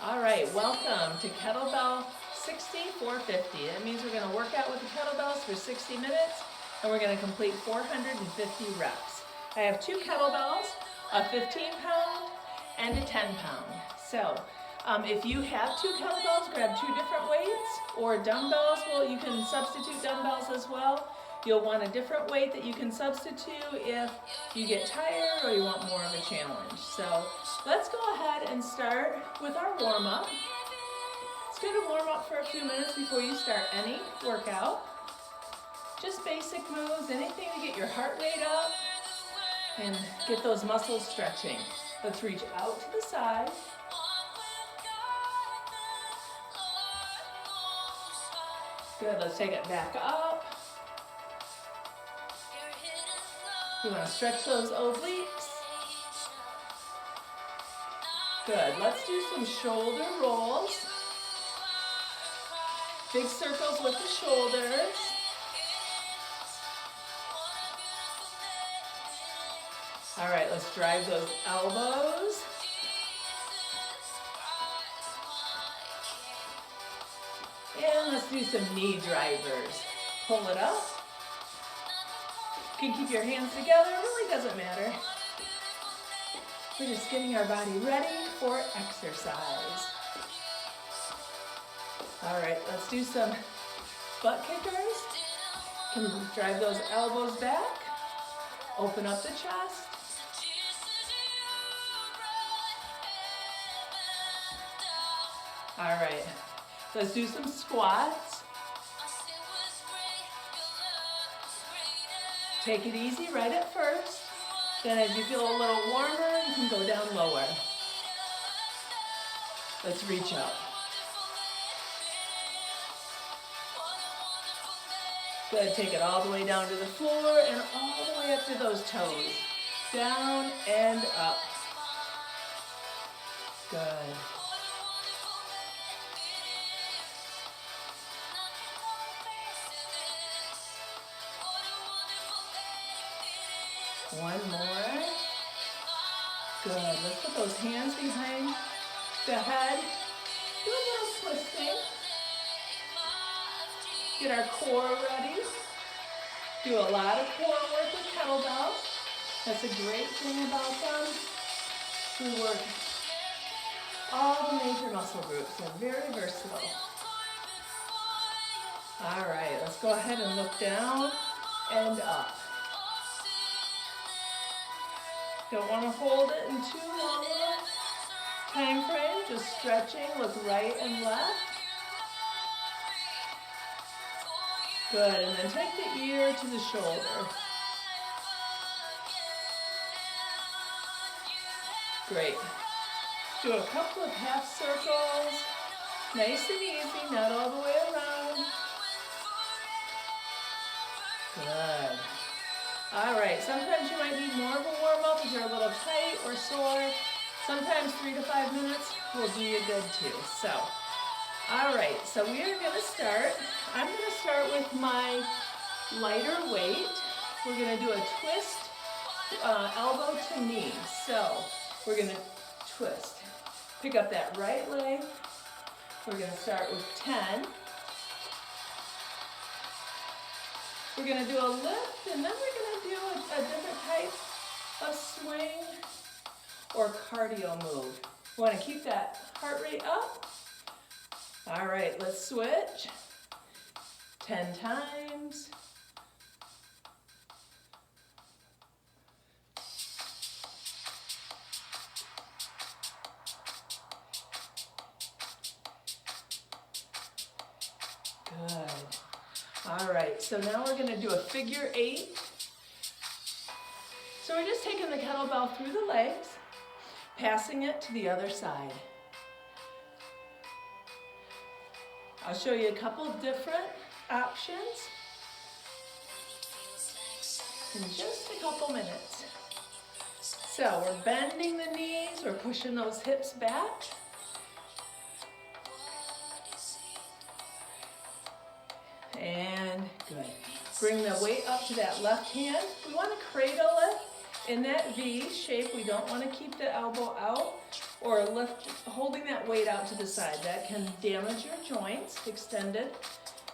All right, welcome to Kettlebell 60, 450. That means we're going to work out with the kettlebells for 60 minutes and we're going to complete 450 reps. I have two kettlebells, a 15-pound and a 10-pound. So if you have two kettlebells, grab two different weights, or dumbbells. Well, you can substitute dumbbells as well. You'll want a different weight that you can substitute if you get tired or you want more of a challenge. So let's go ahead and start with our warm-up. It's good to warm up for a few minutes before you start any workout. Just basic moves, anything to get your heart rate up and get those muscles stretching. Let's reach out to the side. Good, let's take it back up. You want to stretch those obliques. Good, let's do some shoulder rolls. Big circles with the shoulders. All right, let's drive those elbows. And let's do some knee drivers. Pull it up. You can keep your hands together, it really doesn't matter. We're just getting our body ready for exercise. All right, let's do some butt kickers. You can drive those elbows back. Open up the chest. All right, let's do some squats. Take it easy right at first. Then as you feel a little warmer, you can go down lower. Let's reach up. Good, take it all the way down to the floor and all the way up to those toes. Down and up. Good. One more. Good. Let's put those hands behind the head. Do a little twisting. Get our core ready. Do a lot of core work with kettlebells. That's a great thing about them. We work all the major muscle groups. They're very versatile. All right, let's go ahead and look down and up. Don't want to hold it in too long a time frame, just stretching, look right and left. Good, and then take the ear to the shoulder. Great. Do a couple of half circles, nice and easy, not all the way around. Good. All right, sometimes you might need more of a warm-up if you're a little tight or sore. Sometimes 3 to 5 minutes will do you good too. So, all right, so we are gonna start. I'm gonna start with my lighter weight. We're gonna do a twist, elbow to knee. So, we're gonna twist. Pick up that right leg. We're gonna start with 10. We're going to do a lift, and then we're going to do a different type of swing or cardio move. We want to keep that heart rate up. All right, let's switch. 10 times. Good. All right, so now we're going to do a figure 8. So we're just taking the kettlebell through the legs, passing it to the other side. I'll show you a couple different options in just a couple minutes. So we're bending the knees, we're pushing those hips back. And good. Bring the weight up to that left hand. We want to cradle it in that V shape. We don't want to keep the elbow out or holding that weight out to the side. That can damage your joints, extended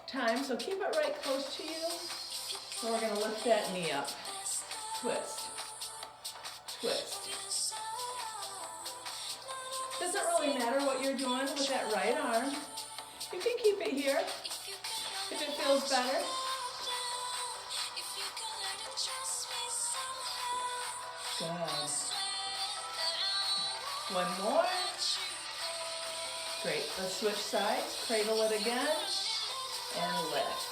time. So keep it right close to you. So we're gonna lift that knee up. Twist, twist. Doesn't really matter what you're doing with that right arm. You can keep it here if it feels better. Good. One more. Great. Let's switch sides. Cradle it again and lift.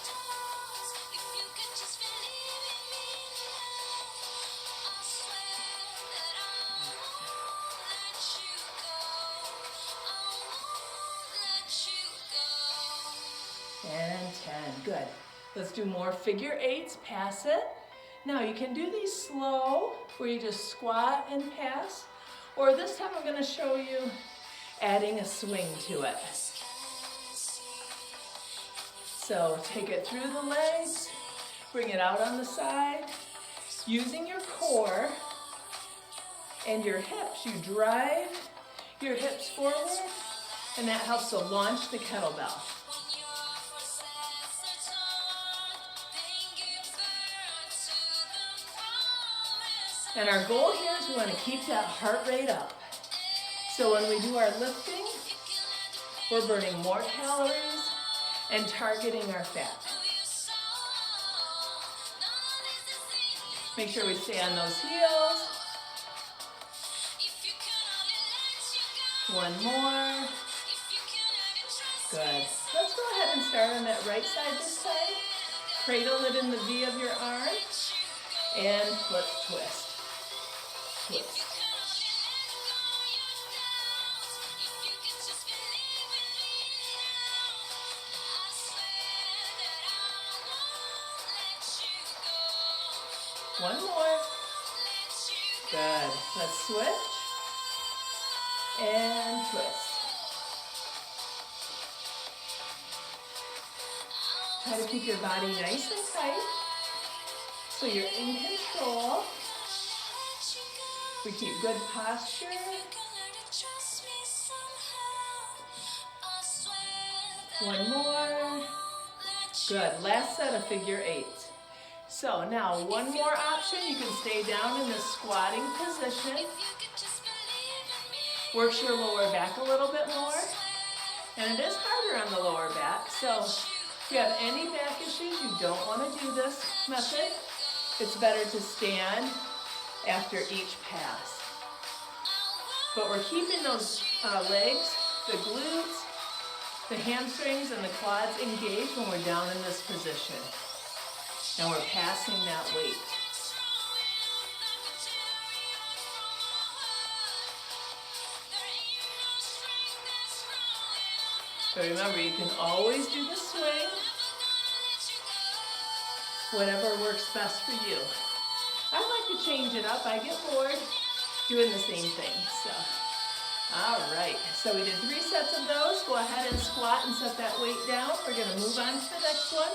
And 10. Good. Let's do more figure eights. Pass it. Now you can do these slow, where you just squat and pass. Or this time I'm going to show you adding a swing to it. So take it through the legs, bring it out on the side. Using your core and your hips, you drive your hips forward, and that helps to launch the kettlebell. And our goal here is we want to keep that heart rate up. So when we do our lifting, we're burning more calories and targeting our fat. Make sure we stay on those heels. One more. Good. Let's go ahead and start on that right side this time. Cradle it in the V of your arm. And let's twist. Twist. One more. Good. Let's switch. And twist. Try to keep your body nice and tight so you're in control. We keep good posture. One more. Good. Last set of figure eights. So now one more option. You can stay down in the squatting position. Works your lower back a little bit more. And it is harder on the lower back. So if you have any back issues, you don't want to do this method. It's better to stand after each pass. But we're keeping those legs, the glutes, the hamstrings, and the quads engaged when we're down in this position. And we're passing that weight. So remember, you can always do the swing, whatever works best for you. I like to change it up. I get bored doing the same thing. So, all right. So we did 3 sets of those. Go ahead and squat and set that weight down. We're going to move on to the next one.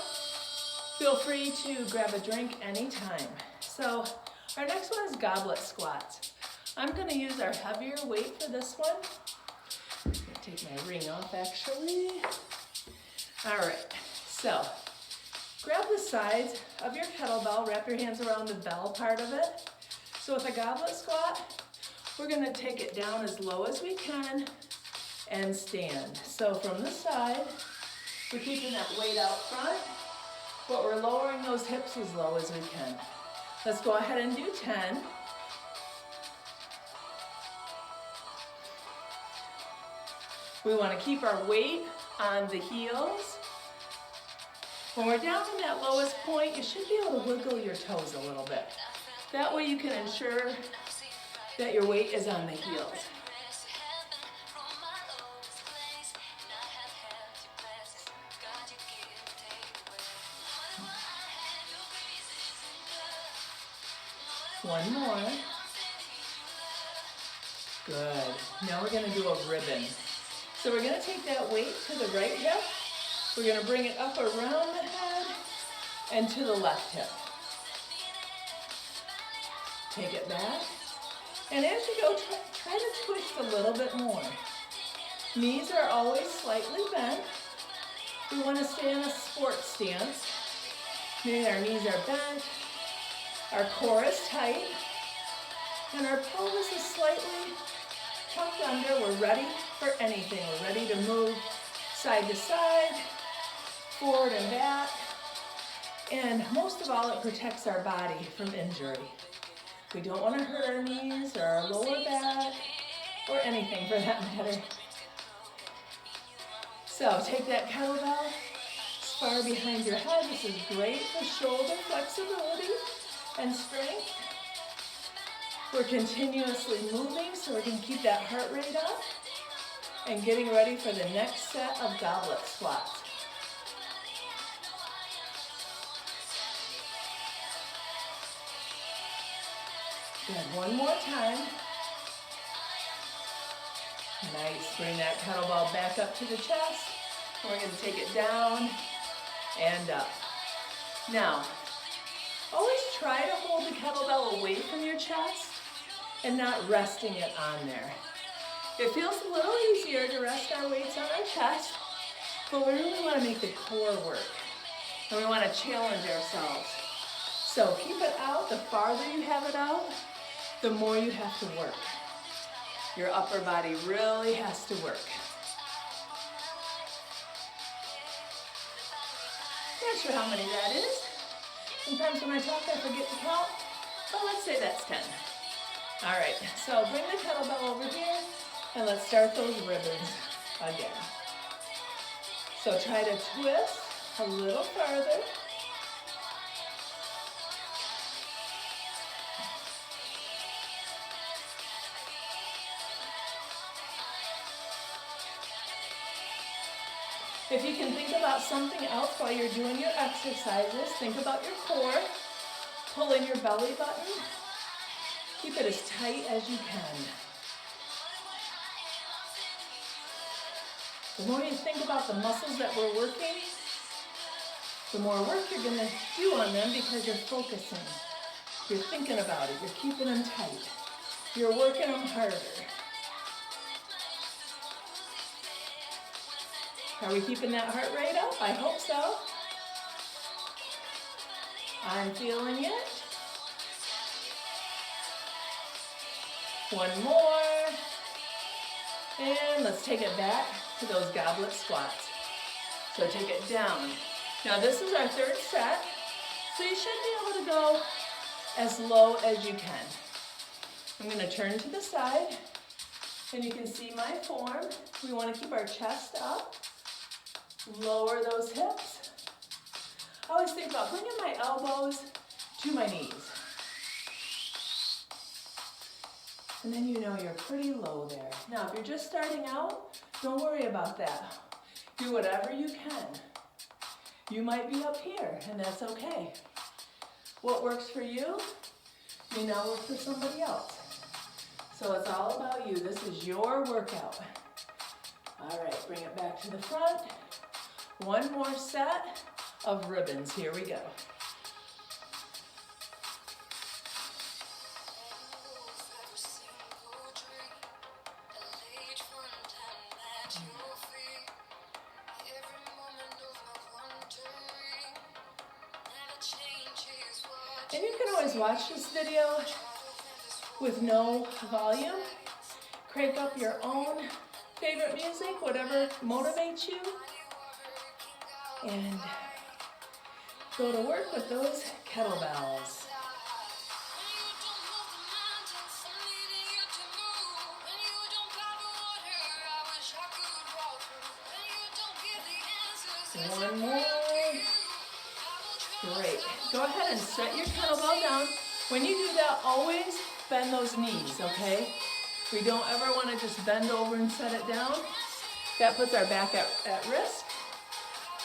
Feel free to grab a drink anytime. So our next one is goblet squats. I'm going to use our heavier weight for this one. I'm going to take my ring off actually. All right. So grab the sides of your kettlebell, wrap your hands around the bell part of it. So with a goblet squat, we're going to take it down as low as we can and stand. So from the side, we're keeping that weight out front, but we're lowering those hips as low as we can. Let's go ahead and do 10. We want to keep our weight on the heels. When we're down in that lowest point, you should be able to wiggle your toes a little bit. That way you can ensure that your weight is on the heels. One more. Good. Now we're going to do a ribbon. So we're going to take that weight to the right hip. We're going to bring it up around the head and to the left hip. Take it back. And as you go, try to twist a little bit more. Knees are always slightly bent. We want to stay in a sports stance, meaning our knees are bent, our core is tight, and our pelvis is slightly tucked under. We're ready for anything. We're ready to move side to side, forward and back. And most of all, it protects our body from injury. We don't want to hurt our knees or our lower back or anything for that matter. So take that kettlebell as far behind your head. This is great for shoulder flexibility and strength. We're continuously moving so we can keep that heart rate up and getting ready for the next set of goblet squats. Good, one more time. Nice, bring that kettlebell back up to the chest. And we're going to take it down and up. Now, always try to hold the kettlebell away from your chest and not resting it on there. It feels a little easier to rest our weights on our chest, but we really want to make the core work. And we want to challenge ourselves. So keep it out. The farther you have it out, the more you have to work. Your upper body really has to work. Not sure how many that is. Sometimes when I talk, I forget to count, but let's say that's 10. All right, so bring the kettlebell over here, and let's start those ribbons again. So try to twist a little farther. If you can think about something else while you're doing your exercises, think about your core, pull in your belly button, keep it as tight as you can. The more you think about the muscles that we're working, the more work you're going to do on them because you're focusing. You're thinking about it. You're keeping them tight. You're working them harder. Are we keeping that heart rate up? I hope so. I'm feeling it. One more. And let's take it back to those goblet squats. So take it down. Now this is our third set. So you should be able to go as low as you can. I'm going to turn to the side. And you can see my form. We want to keep our chest up. Lower those hips. I always think about bringing my elbows to my knees. And then you know you're pretty low there. Now, if you're just starting out, don't worry about that. Do whatever you can. You might be up here, and that's okay. What works for you may not work for somebody else. So it's all about you. This is your workout. All right, bring it back to the front. One more set of ribbons. Here we go. And you can always watch this video with no volume. Crank up your own favorite music, whatever motivates you. And go to work with those kettlebells. One more. Great. Go ahead and set your kettlebell down. When you do that, always bend those knees, okay? We don't ever want to just bend over and set it down. That puts our back at risk.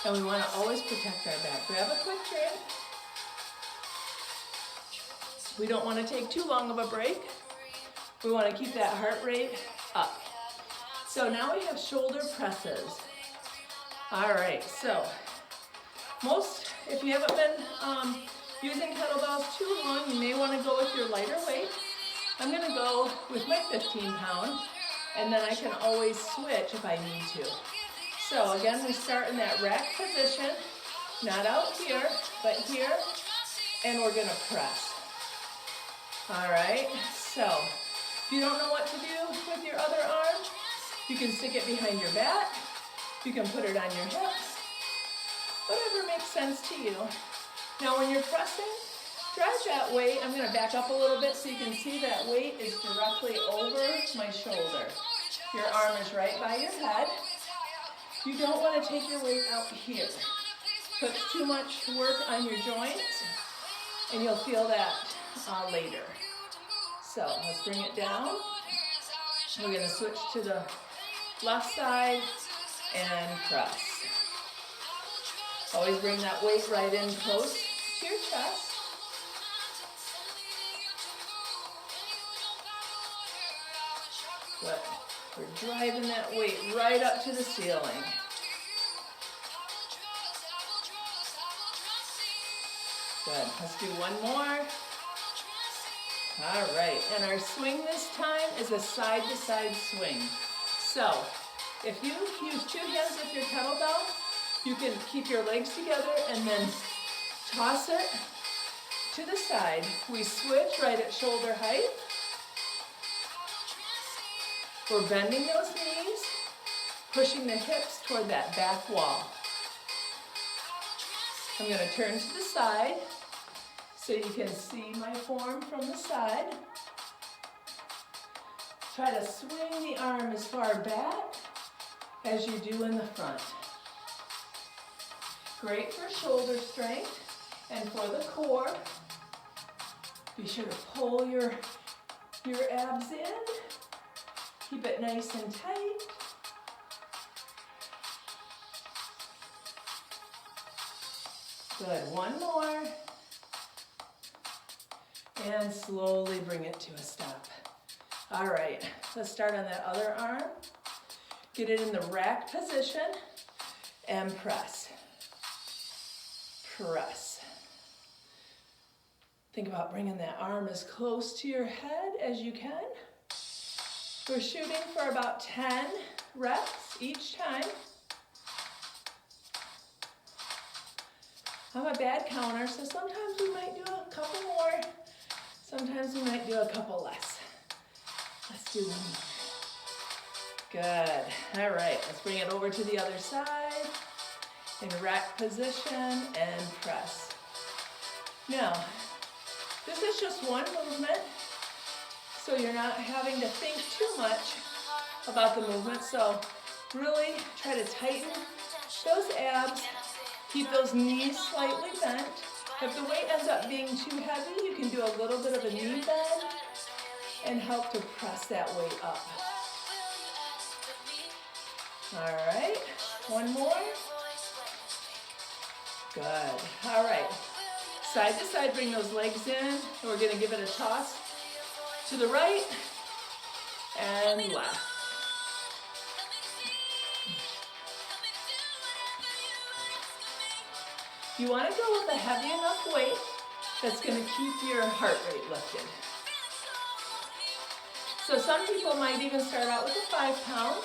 And we want to always protect our back. Grab a quick drink. We don't want to take too long of a break. We want to keep that heart rate up. So now we have shoulder presses. All right, so if you haven't been using kettlebells too long, you may want to go with your lighter weight. I'm going to go with my 15 pound. and then I can always switch if I need to. So again, we start in that rack position, not out here, but here, and we're gonna press. All right, so if you don't know what to do with your other arm, you can stick it behind your back, you can put it on your hips, whatever makes sense to you. Now when you're pressing, drive that weight. I'm gonna back up a little bit so you can see that weight is directly over my shoulder. Your arm is right by your head. You don't want to take your weight out here. Puts too much work on your joints, and you'll feel that later. So let's bring it down. We're going to switch to the left side and press. Always bring that weight right in close to your chest. Good. We're driving that weight right up to the ceiling. Good. Let's do one more. All right. And our swing this time is a side-to-side swing. So if you use two hands with your kettlebell, you can keep your legs together and then toss it to the side. We switch right at shoulder height. We're bending those knees, pushing the hips toward that back wall. I'm going to turn to the side so you can see my form from the side. Try to swing the arm as far back as you do in the front. Great for shoulder strength and for the core. Be sure to pull your abs in. Keep it nice and tight. Good, one more. And slowly bring it to a stop. All right, let's start on that other arm. Get it in the rack position and press. Press. Think about bringing that arm as close to your head as you can. We're shooting for about 10 reps each time. I'm a bad counter, so sometimes we might do a couple more. Sometimes we might do a couple less. Let's do one more. Good. All right, let's bring it over to the other side. In rack position and press. Now, this is just one movement. So you're not having to think too much about the movement. So really try to tighten those abs. Keep those knees slightly bent. If the weight ends up being too heavy, you can do a little bit of a knee bend and help to press that weight up. All right, one more. Good. All right, side to side, bring those legs in. And we're gonna give it a toss. To the right and left. You want to go with a heavy enough weight that's going to keep your heart rate lifted. So some people might even start out with a 5 pound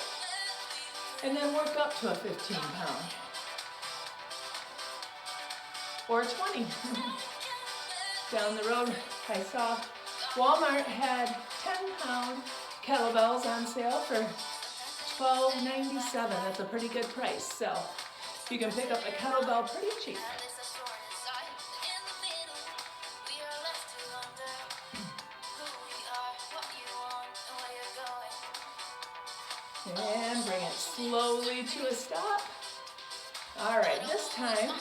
and then work up to a 15 pound or 20. Down the road, I saw Walmart had 10-pound kettlebells on sale for $12.97. That's a pretty good price. So you can pick up a kettlebell pretty cheap. And bring it slowly to a stop. All right, this time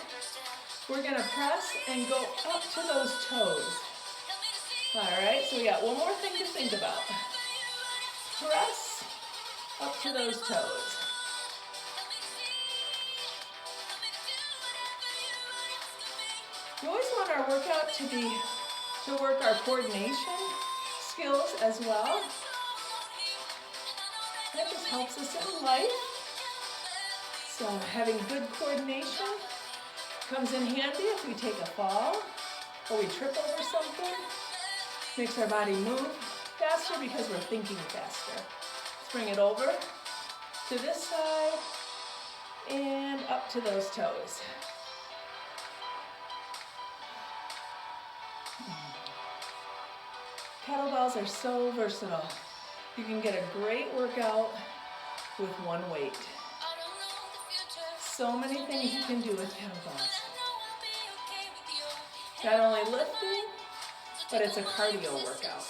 we're gonna press and go up to those toes. All right, so we got one more thing to think about. Press up to those toes. We always want our workout to work our coordination skills as well. That just helps us in life. So having good coordination comes in handy if we take a fall or we trip over something. Makes our body move faster because we're thinking faster. bring it over to this side and up to those toes. Kettlebells are so versatile. You can get a great workout with one weight. So many things you can do with kettlebells. Not only lifting, but it's a cardio workout.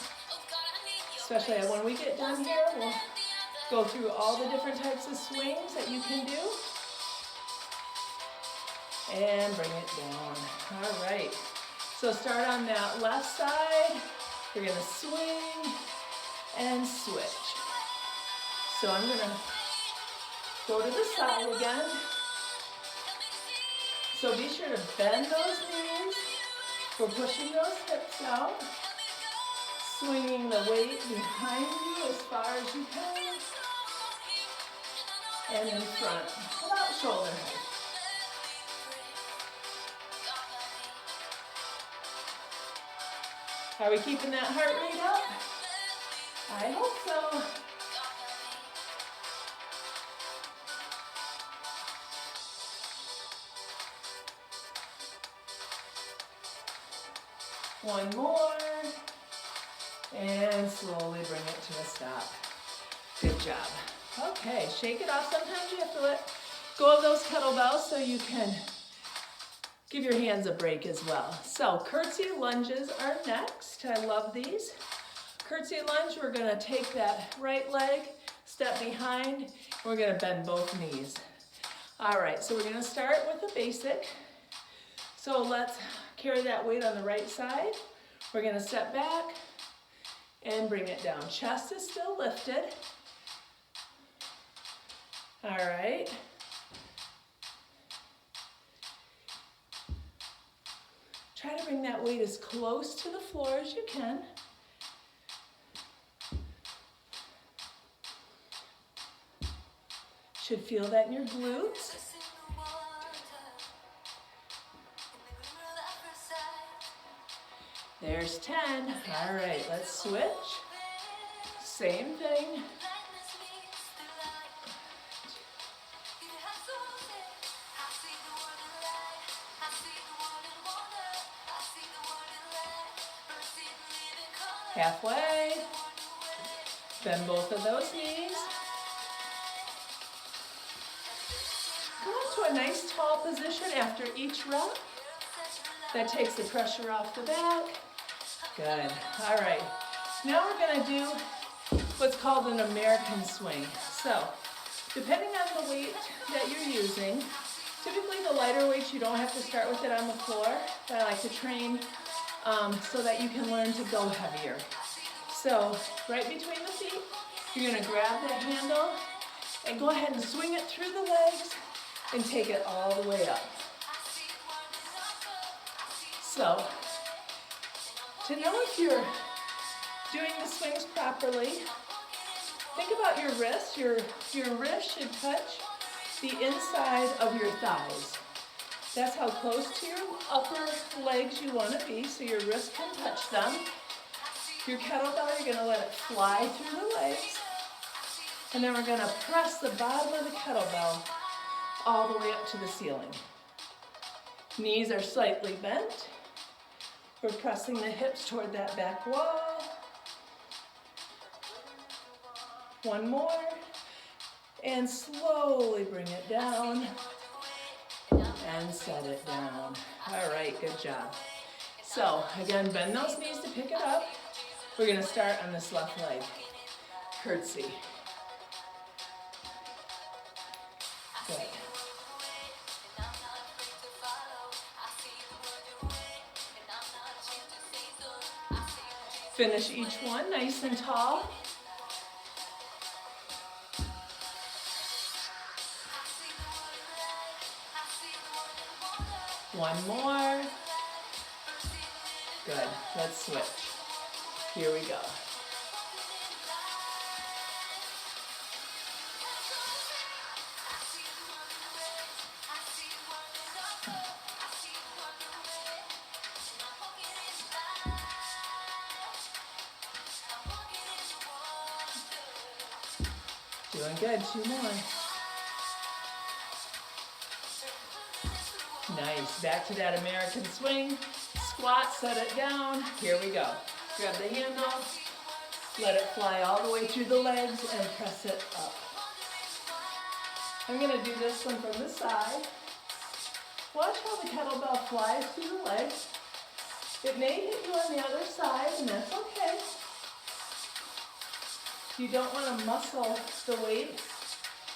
Especially when we get done here, we'll go through all the different types of swings that you can do. And bring it down. All right. So start on that left side. You're gonna swing and switch. So I'm gonna go to the side again. So be sure to bend those knees. We're pushing those hips out. Swinging the weight behind you as far as you can. And in front, about shoulder height. Are we keeping that heart rate up? I hope so. One more. And slowly bring it to a stop. Good job. Okay, shake it off. Sometimes you have to let go of those kettlebells so you can give your hands a break as well. So curtsy lunges are next. I love these. Curtsy lunge, we're gonna take that right leg, step behind, and we're gonna bend both knees. All right, so we're gonna start with the basic. So let's carry that weight on the right side. We're gonna step back and bring it down. Chest is still lifted. All right. Try to bring that weight as close to the floor as you can. Should feel that in your glutes. There's 10. All right, let's switch. Same thing. Halfway. Bend both of those knees. Go into a nice tall position after each rep. That takes the pressure off the back. Good. All right. Now we're going to do what's called an American swing. So, depending on the weight that you're using, typically the lighter weights, you don't have to start with it on the floor. But I like to train so that you can learn to go heavier. So, right between the feet, you're going to grab that handle and go ahead and swing it through the legs and take it all the way up. So, to know if you're doing the swings properly, think about your wrists. Your wrist should touch the inside of your thighs. That's how close to your upper legs you want to be, so your wrist can touch them. Your kettlebell, you're going to let it fly through the legs. And then we're going to press the bottom of the kettlebell all the way up to the ceiling. Knees are slightly bent. We're pressing the hips toward that back wall. One more. And slowly bring it down. And set it down. All right, good job. So, again, bend those knees to pick it up. We're going to start on this left leg. Curtsy. Good. Finish each one nice and tall. One more. Good. Let's switch. Here we go. Doing good, 2 more. Nice, back to that American swing. Squat, set it down. Here we go. Grab the handle, let it fly all the way through the legs and press it up. I'm gonna do this one from the side. Watch how the kettlebell flies through the legs. It may hit you on the other side, and that's okay. You don't want to muscle the weight,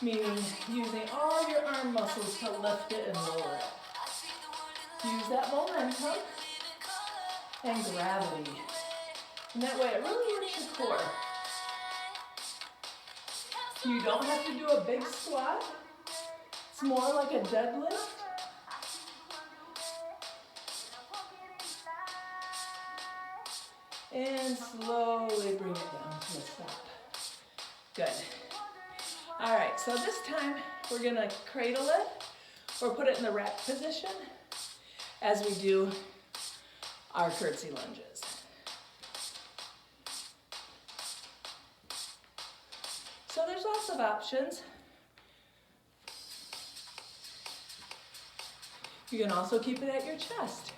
meaning using all your arm muscles to lift it and lower it. Use that momentum and gravity. And that way it really works your core. You don't have to do a big squat. It's more like a deadlift. And slowly bring it down to a stop. Good. All right, so this time we're gonna cradle it or put it in the rack position as we do our curtsy lunges. So there's lots of options. You can also keep it at your chest.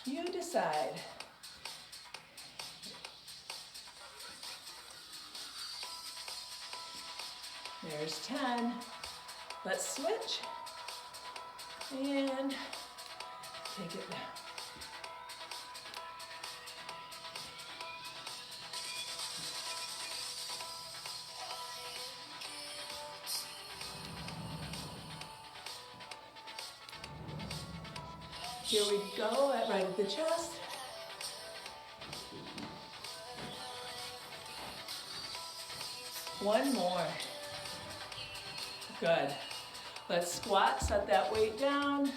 You decide. There's 10. Let's switch and take it down. Here we go, right at the chest. One more. Good. Let's squat, set that weight down,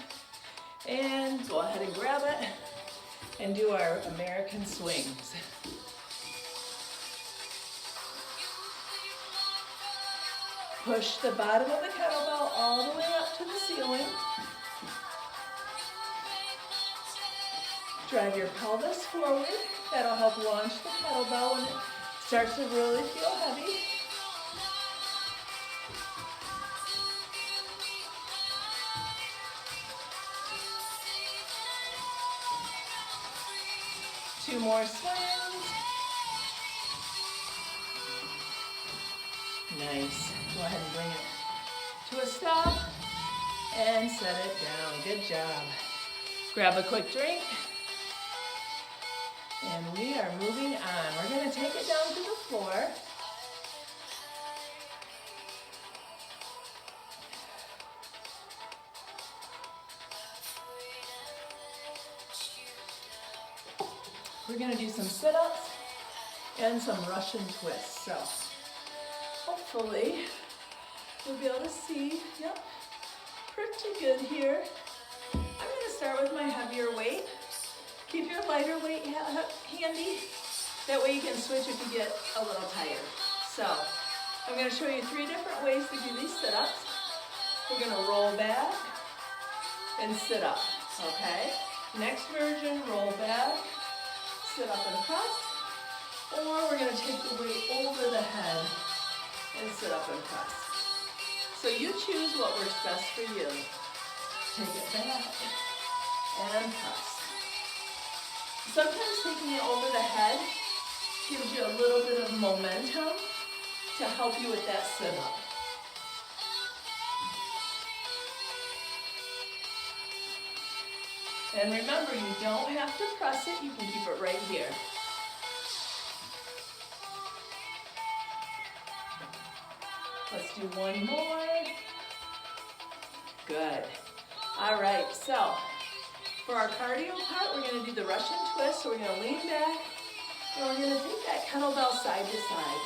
and go ahead and grab it and do our American swings. Push the bottom of the kettlebell all the way up to the ceiling. Drive your pelvis forward. That'll help launch the kettlebell when it starts to really feel heavy. Two more swings. Nice. Go ahead and bring it to a stop and set it down. Good job. Grab a quick drink. And we are moving on. We're going to take it down to the floor. We're going to do some sit-ups and some Russian twists. So hopefully you'll be able to see, yep, pretty good here. I'm going to start with my heavier weight. Keep your lighter weight handy. That way you can switch if you get a little tired. So I'm going to show you 3 different ways to do these sit-ups. We're going to roll back and sit up, okay? Next version, roll back, sit up and press. Or we're going to take the weight over the head and sit up and press. So you choose what works best for you. Take it back and press. Sometimes taking it over the head gives you a little bit of momentum to help you with that sit-up. And remember, you don't have to press it, you can keep it right here. Let's do one more. Good. All right, so for our cardio part, we're going to do the Russian twist. So we're going to lean back, and we're going to take that kettlebell side to side.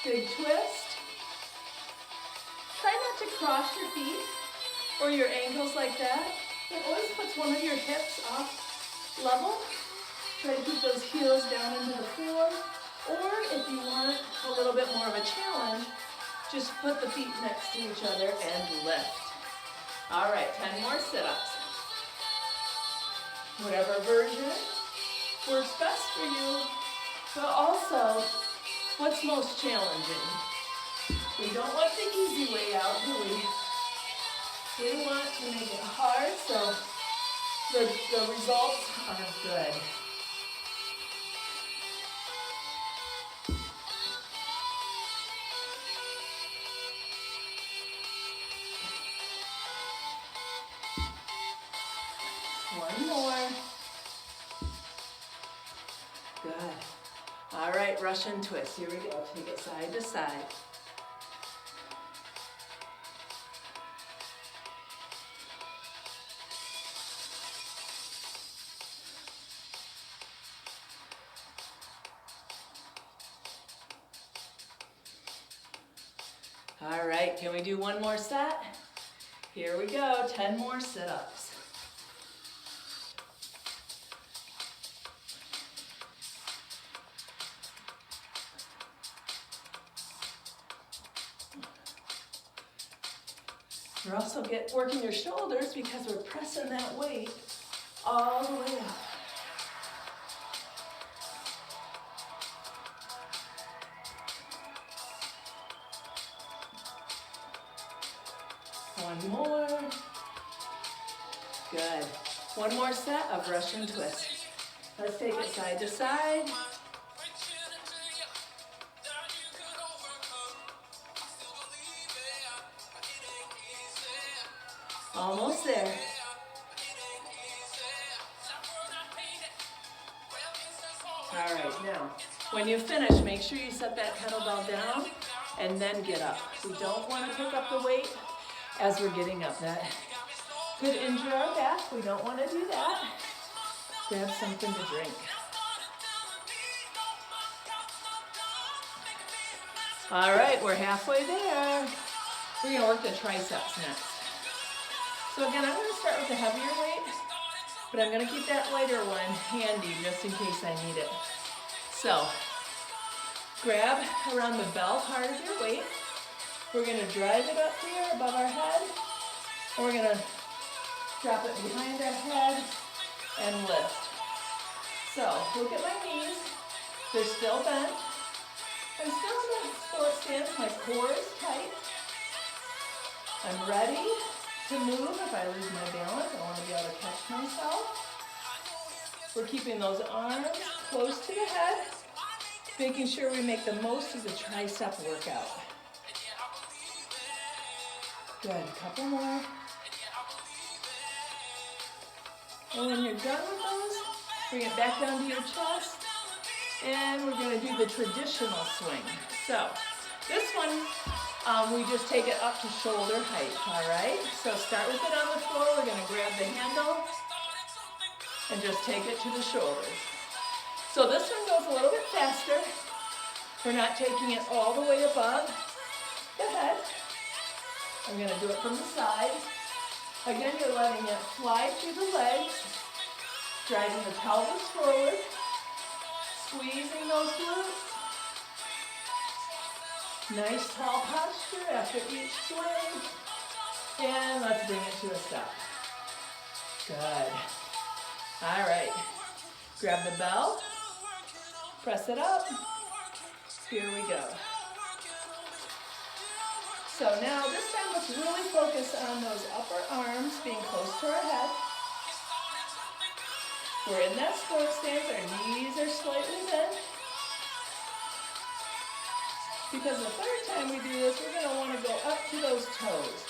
Big twist. Try not to cross your feet or your ankles like that. It always puts one of your hips off level. Try to keep those heels down into the floor. Or if you want a little bit more of a challenge, just put the feet next to each other and lift. All right, 10 more sit-ups. Whatever version works best for you, but also what's most challenging. We don't want the easy way out, do we? We want to make it hard so the results are good. One more. Good. All right, Russian twist. Here we go. Take it side to side. All right, can we do one more set? Here we go, 10 more sit-ups. We're also working your shoulders because we're pressing that weight all the way up. One more. Good. One more set of Russian twist. Let's take it side to side. Almost there. All right, now, when you finish, make sure you set that kettlebell down and then get up. We don't want to pick up the weight as we're getting up. That could injure our back. We don't want to do that. Grab something to drink. All right, we're halfway there. We're going to work the triceps next. So again, I'm going to start with the heavier weight, but I'm going to keep that lighter one handy just in case I need it. So, grab around the bell part of your weight. We're going to drive it up here above our head, and we're going to drop it behind our head and lift. So, look at my knees. They're still bent. I'm still in the split stance. My core is tight. I'm ready to move. If I lose my balance, I want to be able to catch myself. We're keeping those arms close to the head, making sure we make the most of the tricep workout. Good, a couple more. And when you're done with those, bring it back down to your chest, and we're going to do the traditional swing. So, this one, we just take it up to shoulder height, all right? So start with it on the floor. We're going to grab the handle and just take it to the shoulders. So this one goes a little bit faster. We're not taking it all the way above the head. I'm going to do it from the side. Again, you're letting it fly through the legs, driving the pelvis forward, squeezing those glutes. Nice tall posture after each swing. And let's bring it to a stop. Good. All right. Grab the bell. Press it up. Here we go. So now this time let's really focus on those upper arms being close to our head. We're in that split stance. Our knees are slightly bent. Because the third time we do this, we're going to want to go up to those toes.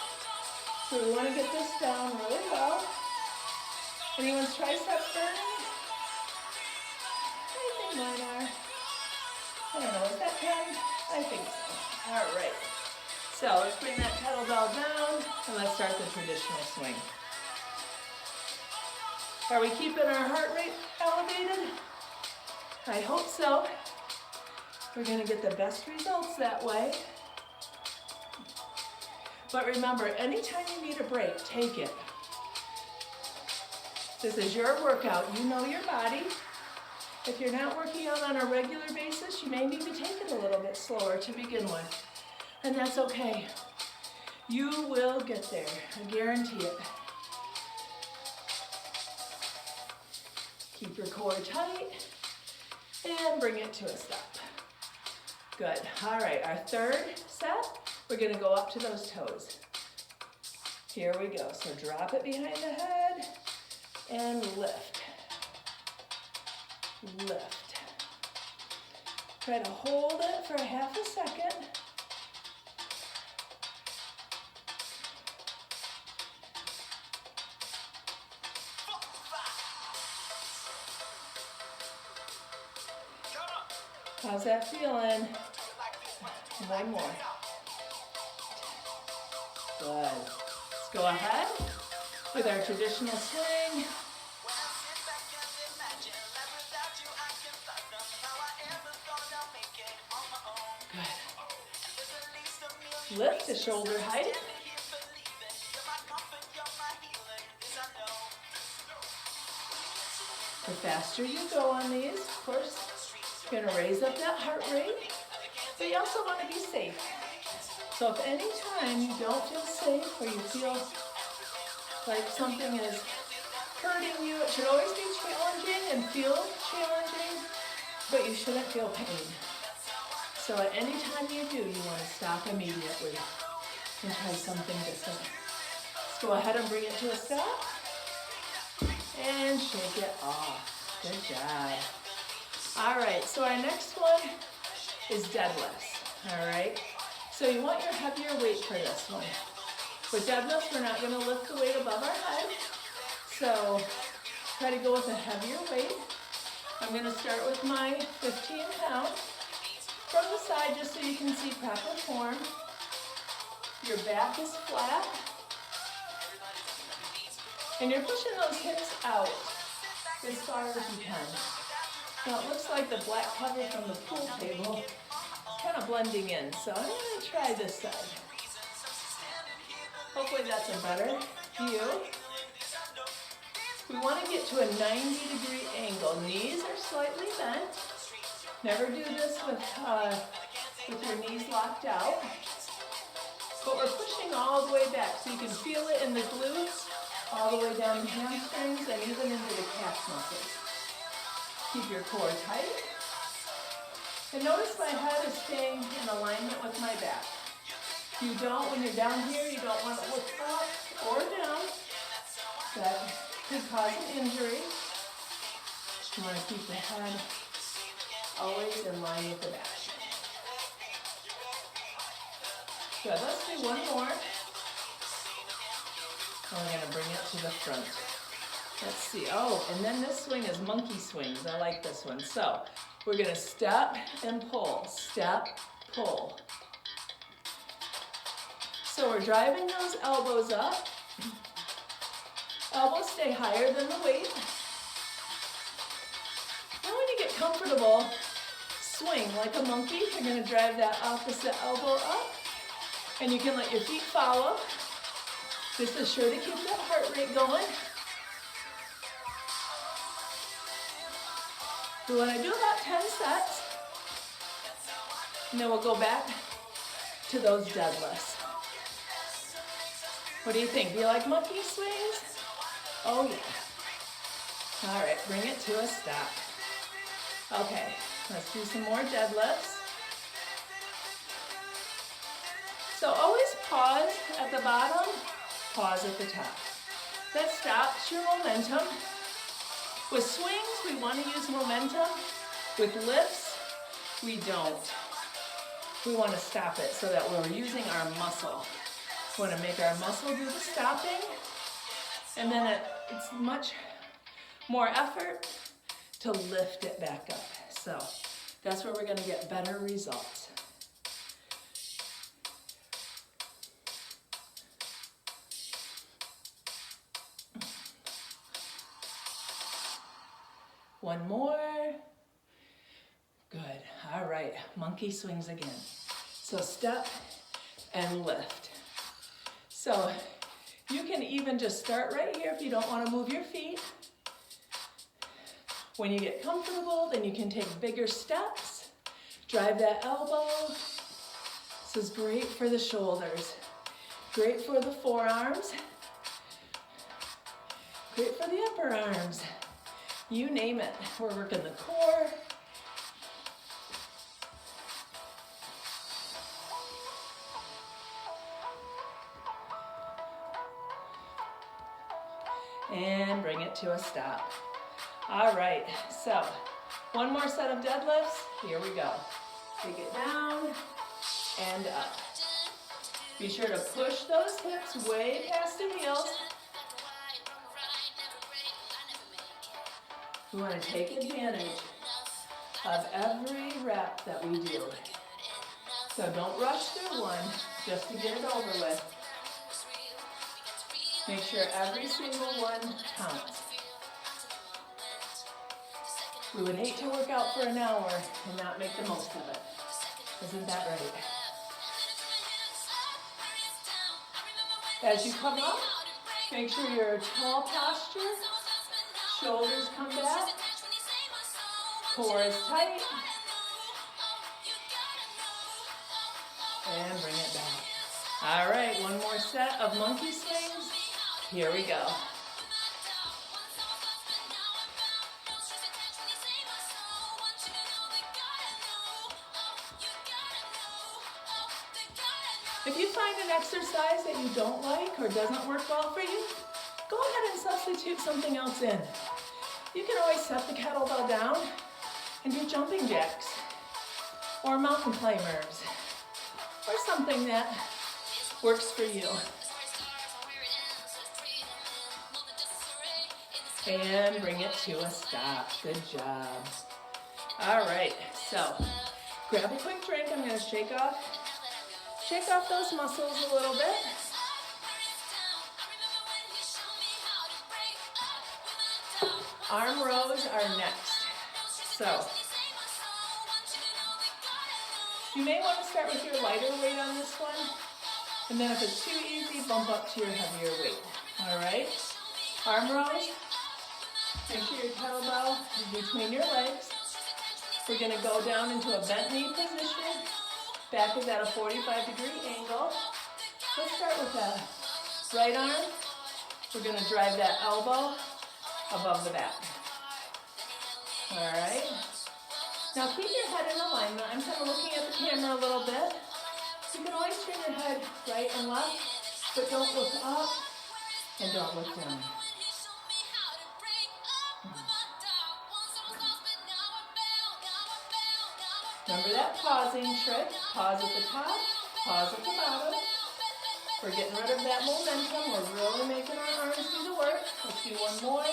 So we want to get this down really well. Anyone's triceps burning? I think mine are. I don't know, is that 10? I think so. All right. So let's bring that kettlebell down and let's start the traditional swing. Are we keeping our heart rate elevated? I hope so. We're going to get the best results that way. But remember, anytime you need a break, take it. This is your workout. You know your body. If you're not working out on a regular basis, you may need to take it a little bit slower to begin with. And that's okay. You will get there. I guarantee it. Keep your core tight and bring it to a stop. Good. All right, our third set, we're gonna go up to those toes. Here we go. So drop it behind the head and lift. Lift. Try to hold it for half a second. How's that feeling? One more. Good. Let's go ahead with our traditional swing. Good. Lift the shoulder height. The faster you go on these, of course, you're going to raise up that heart rate, but you also want to be safe. So if any time you don't feel safe or you feel like something is hurting you, it should always be challenging and feel challenging, but you shouldn't feel pain. So at any time you do, you want to stop immediately and try something different. Let's go ahead and bring it to a stop and shake it off. Good job. All right, so our next one is deadlifts, all right? So you want your heavier weight for this one. With deadlifts, we're not gonna lift the weight above our head, so try to go with a heavier weight. I'm gonna start with my 15 pound. From the side, just so you can see proper form. Your back is flat. And you're pushing those hips out as far as you can. Now it looks like the black cover from the pool table is kind of blending in, so I'm going to try this side. Hopefully that's a better view. We want to get to a 90-degree angle. Knees are slightly bent. Never do this with your knees locked out. But we're pushing all the way back, so you can feel it in the glutes, all the way down the hamstrings, and even into the calf muscles. Keep your core tight. And notice my head is staying in alignment with my back. You don't, when you're down here, you don't want to look up or down. That could cause an injury. You want to keep the head always in line with the back. Good, let's do one more. And we're going to bring it to the front. Let's see. Oh, and then this swing is monkey swings. I like this one. So we're going to step and pull. Step, pull. So we're driving those elbows up. Elbows stay higher than the weight. Now when you get comfortable, swing like a monkey. You're going to drive that opposite elbow up. And you can let your feet follow. This is sure to keep that heart rate going. We want to do about 10 sets. And then we'll go back to those deadlifts. What do you think? Do you like monkey swings? Oh yeah. All right, bring it to a stop. Okay, let's do some more deadlifts. So always pause at the bottom, pause at the top. That stops your momentum. With swings, we want to use momentum. With lifts, we don't. We want to stop it so that we're using our muscle. We want to make our muscle do the stopping, and then it's much more effort to lift it back up. So that's where we're going to get better results. One more. Good. All right. Monkey swings again. So step and lift. So you can even just start right here if you don't want to move your feet. When you get comfortable, then you can take bigger steps. Drive that elbow. This is great for the shoulders. Great for the forearms. Great for the upper arms. You name it. We're working the core. And bring it to a stop. All right, so one more set of deadlifts. Here we go. Take it down and up. Be sure to push those hips way past the heels. We want to take advantage of every rep that we do. So don't rush through one just to get it over with. Make sure every single one counts. We would hate to work out for an hour and not make the most of it. Isn't that right? As you come up, make sure your tall posture, shoulders come back, core is tight, and bring it back. All right, one more set of monkey swings. Here we go. If you find an exercise that you don't like or doesn't work well for you, go ahead and substitute something else in. You can always set the kettlebell down and do jumping jacks or mountain climbers or something that works for you. And bring it to a stop. Good job. All right, so grab a quick drink. I'm going to shake off those muscles a little bit. Arm rows are next. So you may want to start with your lighter weight on this one, and then if it's too easy, bump up to your heavier weight. All right? Arm rows. Make sure your kettlebell is between your legs. We're going to go down into a bent knee position. Back is at a 45-degree angle. Let's start with the right arm. We're going to drive that elbow above the back. All right. Now keep your head in alignment. I'm kind of looking at the camera a little bit. You can always turn your head right and left, but don't look up and don't look down. Remember that pausing trick. Pause at the top, pause at the bottom. We're getting rid of that momentum. We're really making our arms do the work. Let's do one more.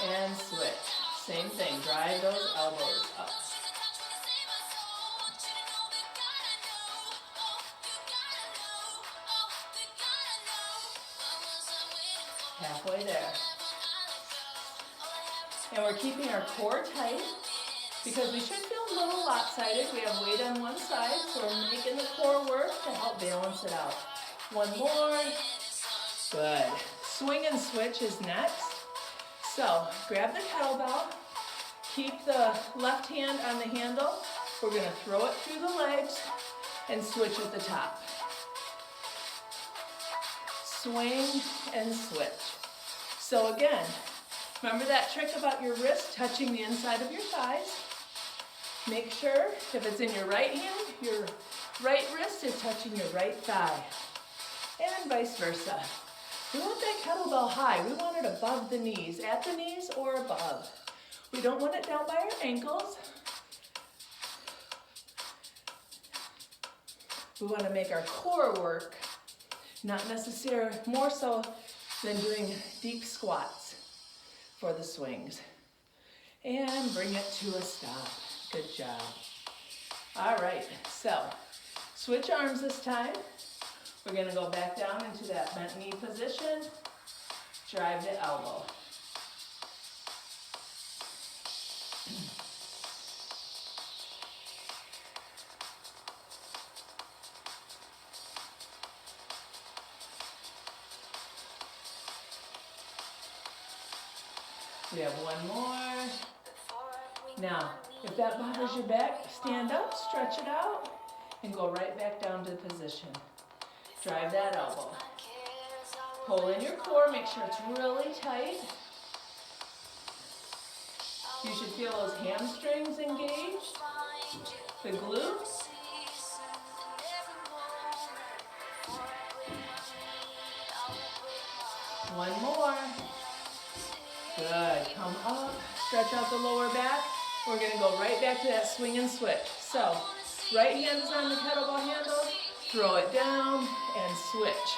And switch. Same thing. Drive those elbows up. Halfway there. And we're keeping our core tight, because we should feel a little lopsided. We have weight on one side, so we're making the core work to help balance it out. One more. Good. Swing and switch is next. So grab the kettlebell. Keep the left hand on the handle. We're going to throw it through the legs and switch at the top. Swing and switch. So again, remember that trick about your wrist touching the inside of your thighs? Make sure if it's in your right hand, your right wrist is touching your right thigh. And vice versa. We want that kettlebell high. We want it above the knees, at the knees or above. We don't want it down by our ankles. We want to make our core work, not necessarily more so than doing deep squats for the swings. And bring it to a stop. Good job. All right, so switch arms this time. We're going to go back down into that bent knee position. Drive the elbow. We have one more. Now, if that bothers your back, stand up, stretch it out, and go right back down to the position. Drive that elbow. Pull in your core, make sure it's really tight. You should feel those hamstrings engaged, the glutes. One more. Good. Come up, stretch out the lower back. We're going to go right back to that swing and switch. So, right hand is on the kettlebell handle, throw it down, and switch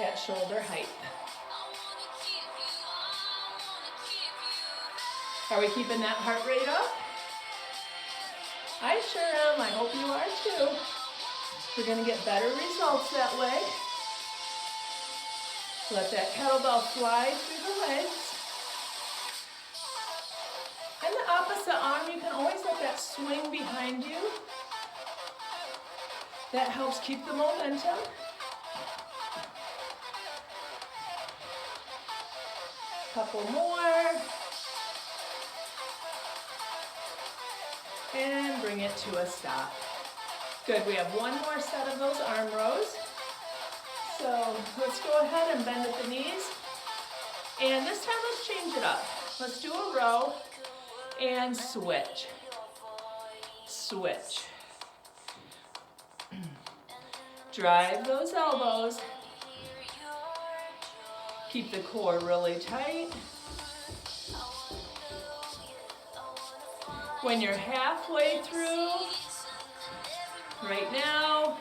at shoulder height. Are we keeping that heart rate up? I sure am. I hope you are too. We're going to get better results that way. Let that kettlebell fly through the legs. And the opposite arm, you can always let that swing behind you. That helps keep the momentum. Couple more. And bring it to a stop. Good, we have one more set of those arm rows. So let's go ahead and bend at the knees. And this time let's change it up. Let's do a row and switch. Switch. Drive those elbows. Keep the core really tight. When you're halfway through, right now,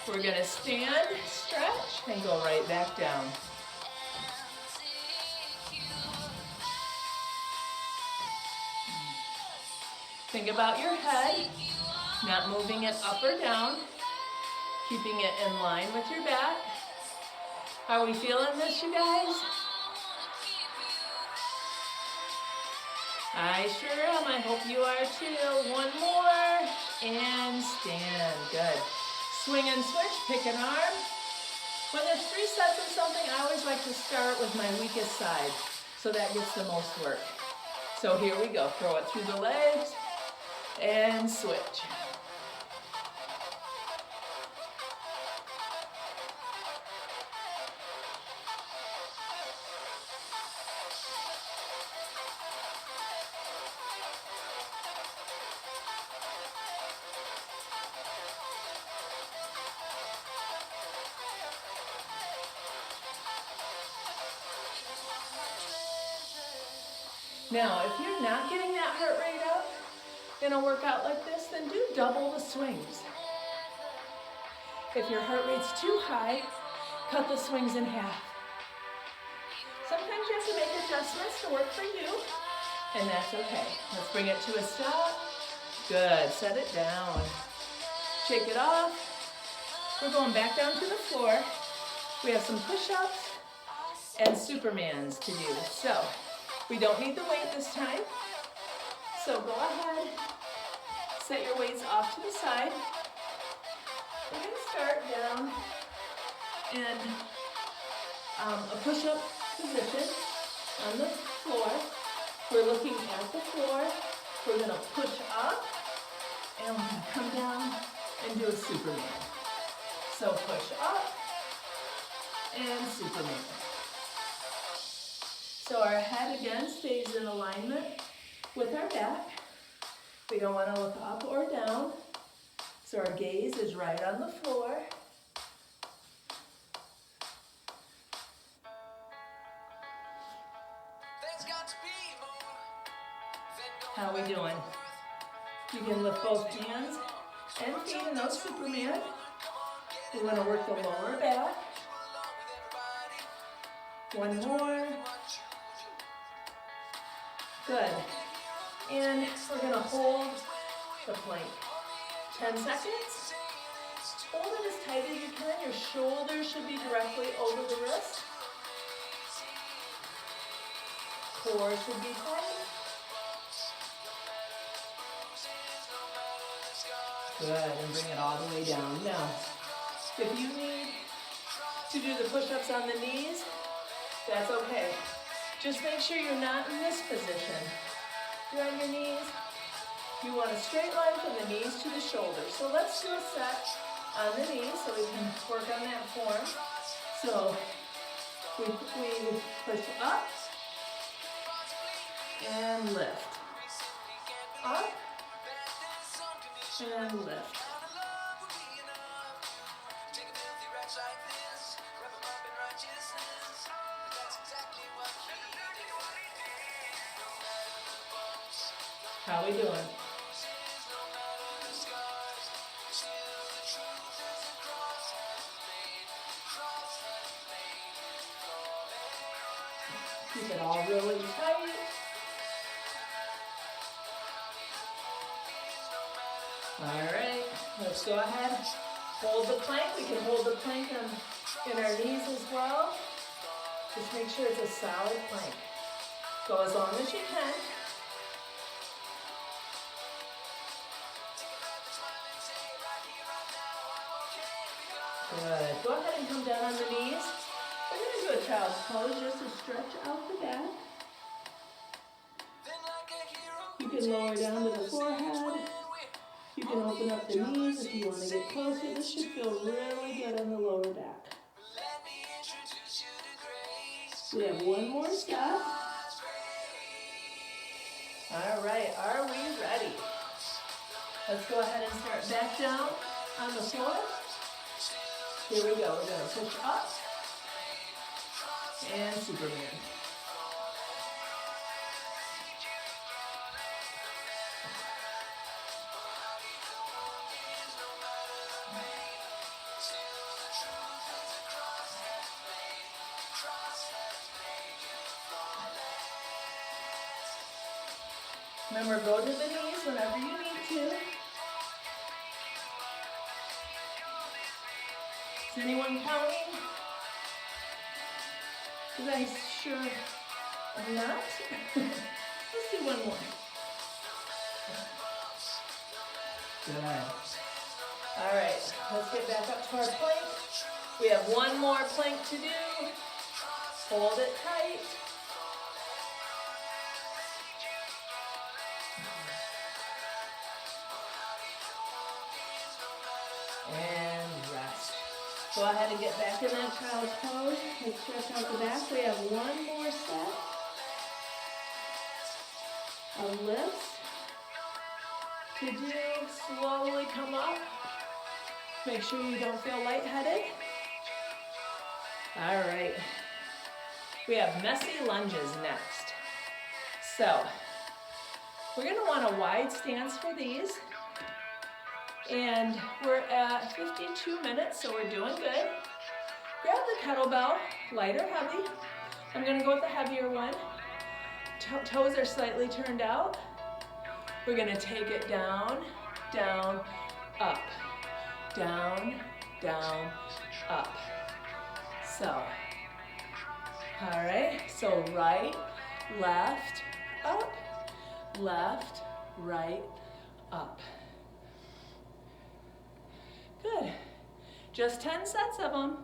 we're going to stand, stretch, and go right back down. Think about your head, not moving it up or down, keeping it in line with your back. Are we feeling this, you guys? I sure am. I hope you are too. One more, and stand. Good. Swing and switch, pick an arm. When there's 3 sets of something, I always like to start with my weakest side, so that gets the most work. So here we go. Throw it through the legs, and switch. Now, if you're not getting that heart rate up in a workout like this, then do double the swings. If your heart rate's too high, cut the swings in half. Sometimes you have to make adjustments to work for you, and that's okay. Let's bring it to a stop. Good, set it down. Shake it off. We're going back down to the floor. We have some push-ups and Supermans to do. So, we don't need the weight this time. So go ahead, set your weights off to the side. We're going to start down in a push-up position on the floor. We're looking at the floor. We're going to push up, and we're going to come down and do a Superman. So push up and Superman. So our head again stays in alignment with our back. We don't want to look up or down. So our gaze is right on the floor. How are we doing? You can lift both hands and feet in those Superman. We want to work the lower back. One more. Good. And we're going to hold the plank. 10 seconds. Hold it as tight as you can. Your shoulders should be directly over the wrist. Core should be tight. Good. And bring it all the way down. Now, if you need to do the push-ups on the knees, that's okay. Just make sure you're not in this position. You're on your knees. You want a straight line from the knees to the shoulders. So let's do a set on the knees so we can work on that form. So we push up and lift. up, and lift. How we doing? Keep it all really tight. All right, let's go ahead. Hold the plank. We can hold the plank in our knees as well. Just make sure it's a solid plank. Go as long as you can. Good. Go ahead and come down on the knees. We're going to do a child's pose just to stretch out the back. You can lower down to the forehead. You can open up the knees if you want to get closer. This should feel really good on the lower back. We have one more step. All right, are we ready? Let's go ahead and start back down on the floor. Here we go. We're going to push up and Superman. Remember, go to the knees whenever you need to. Is anyone counting? Because I sure am not. Let's do one more. Good. All right, let's get back up to our plank. We have one more plank to do. Hold it tight. And rest. Go ahead and get back in that child's pose. Let's stretch out the back. We have one more set of lifts to do. Slowly come up. Make sure you don't feel lightheaded. All right. We have messy lunges next. So, we're going to want a wide stance for these. And we're at 52 minutes, so we're doing good. Grab the kettlebell, light or heavy. I'm going to go with the heavier one. Toes are slightly turned out. We're going to take it down, down, up. Down, down, up. So, all right. So right, left, up. Left, right, up. Good. Just 10 sets of them.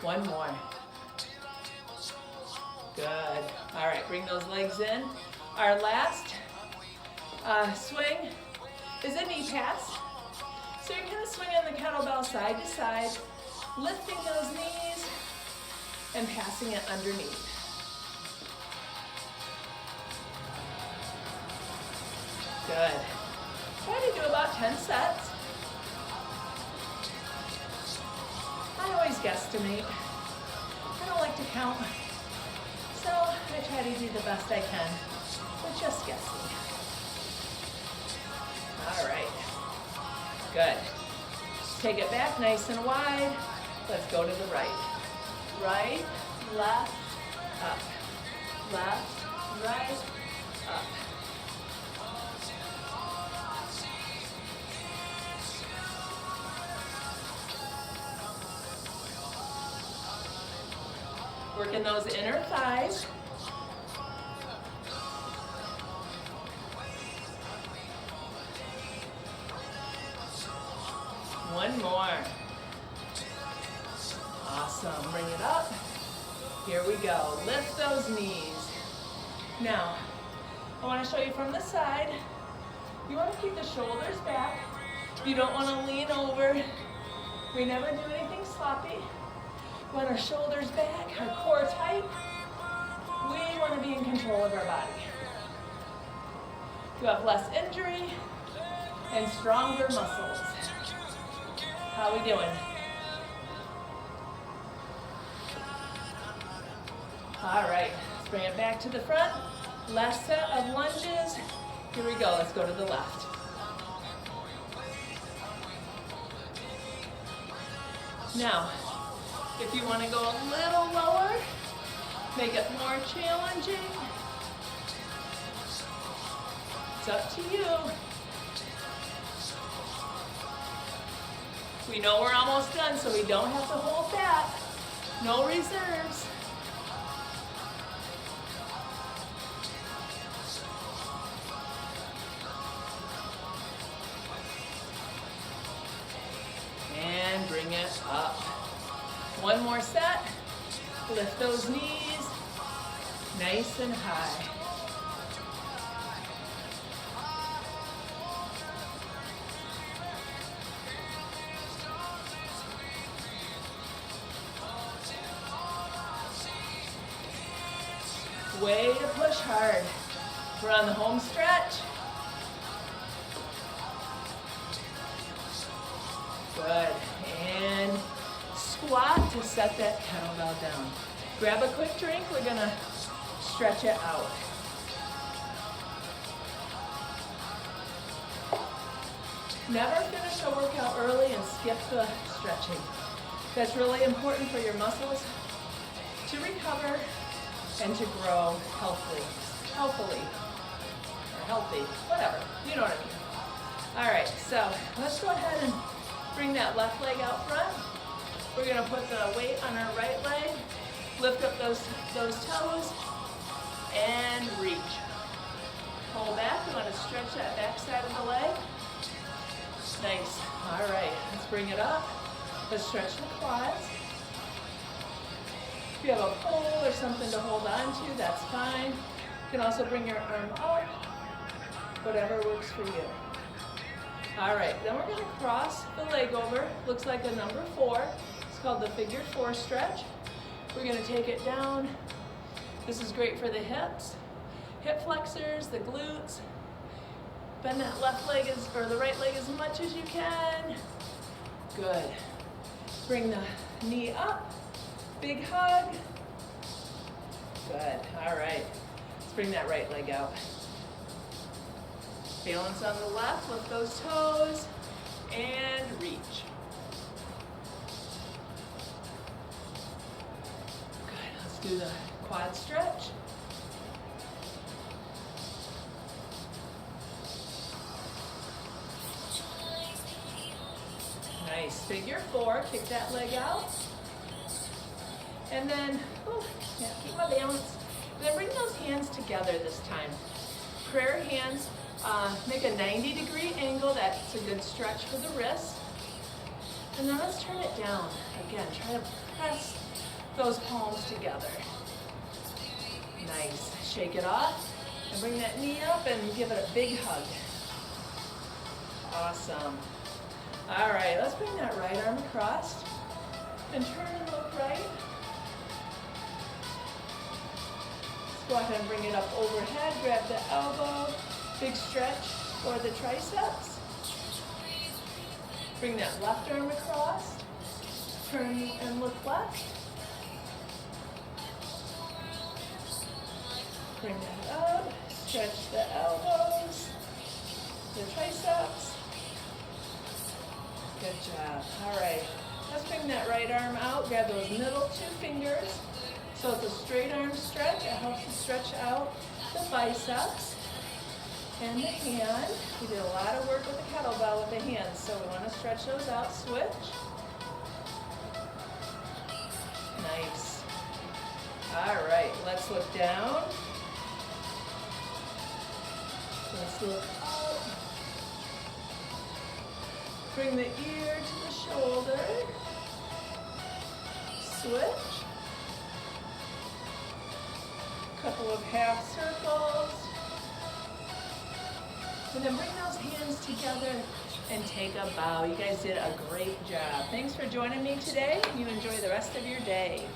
One more. Good. All right, bring those legs in. Our last swing is a knee pass. So you're kind of swinging the kettlebell side to side, lifting those knees, and passing it underneath. Good. Try to do about 10 sets. I always guesstimate. I don't like to count. So I try to do the best I can with just guessing. All right. Good. Take it back nice and wide. Let's go to the right. Right, left, up. Left, right, up. Working those inner thighs. One more. Awesome. Bring it up. Here we go. Lift those knees. Now, I want to show you from the side. You want to keep the shoulders back. You don't want to lean over We never do anything sloppy. We want our shoulders back, our core tight. We want to be in control of our body. You have less injury and stronger muscles. How we doing? All right, let's bring it back to the front. Last set of lunges. Here we go, let's go to the left. Now, if you want to go a little lower, make it more challenging. It's up to you. We know we're almost done, so we don't have to hold back. No reserves. And bring it up. One more set. Lift those knees nice and high. Way to push hard. We're on the home stretch. Good. And squat to set that kettlebell down. Grab a quick drink. We're going to stretch it out. Never finish a workout early and skip the stretching. That's really important for your muscles to recover and to grow healthily, or healthy, whatever, you know what I mean. All right, so let's go ahead and bring that left leg out front. We're gonna put the weight on our right leg, lift up those toes, and reach. Pull back, we wanna stretch that back side of the leg. Nice, all right, let's bring it up. Let's stretch the quads. If you have a pole or something to hold on to, that's fine. You can also bring your arm up, whatever works for you. All right, then we're gonna cross the leg over. Looks like a number 4. It's called the figure 4 stretch. We're gonna take it down. This is great for the hips, hip flexors, the glutes. Bend that left leg or the right leg as much as you can. Good. Bring the knee up. Big hug. Good. All right. Let's bring that right leg out. Balance on the left. Lift those toes and reach. Good. Let's do the quad stretch. Nice. Figure 4. Kick that leg out. And then, keep my balance. Then bring those hands together this time. Prayer hands, make a 90-degree angle. That's a good stretch for the wrist. And then let's turn it down. Again, try to press those palms together. Nice. Shake it off. And bring that knee up and give it a big hug. Awesome. All right, let's bring that right arm across. And turn and look right. Go ahead and bring it up overhead, grab the elbow, big stretch for the triceps. Bring that left arm across, turn and look left. Bring that up, stretch the elbows, the triceps. Good job. All right, let's bring that right arm out, grab those middle 2 fingers. So it's a straight arm stretch. It helps you stretch out the biceps and the hand. We did a lot of work with the kettlebell with the hands, so we want to stretch those out. Switch. Nice. All right, let's look down. Let's look up. Bring the ear to the shoulder. Switch. Couple of half circles. And then bring those hands together and take a bow. You guys did a great job. Thanks for joining me today. You enjoy the rest of your day.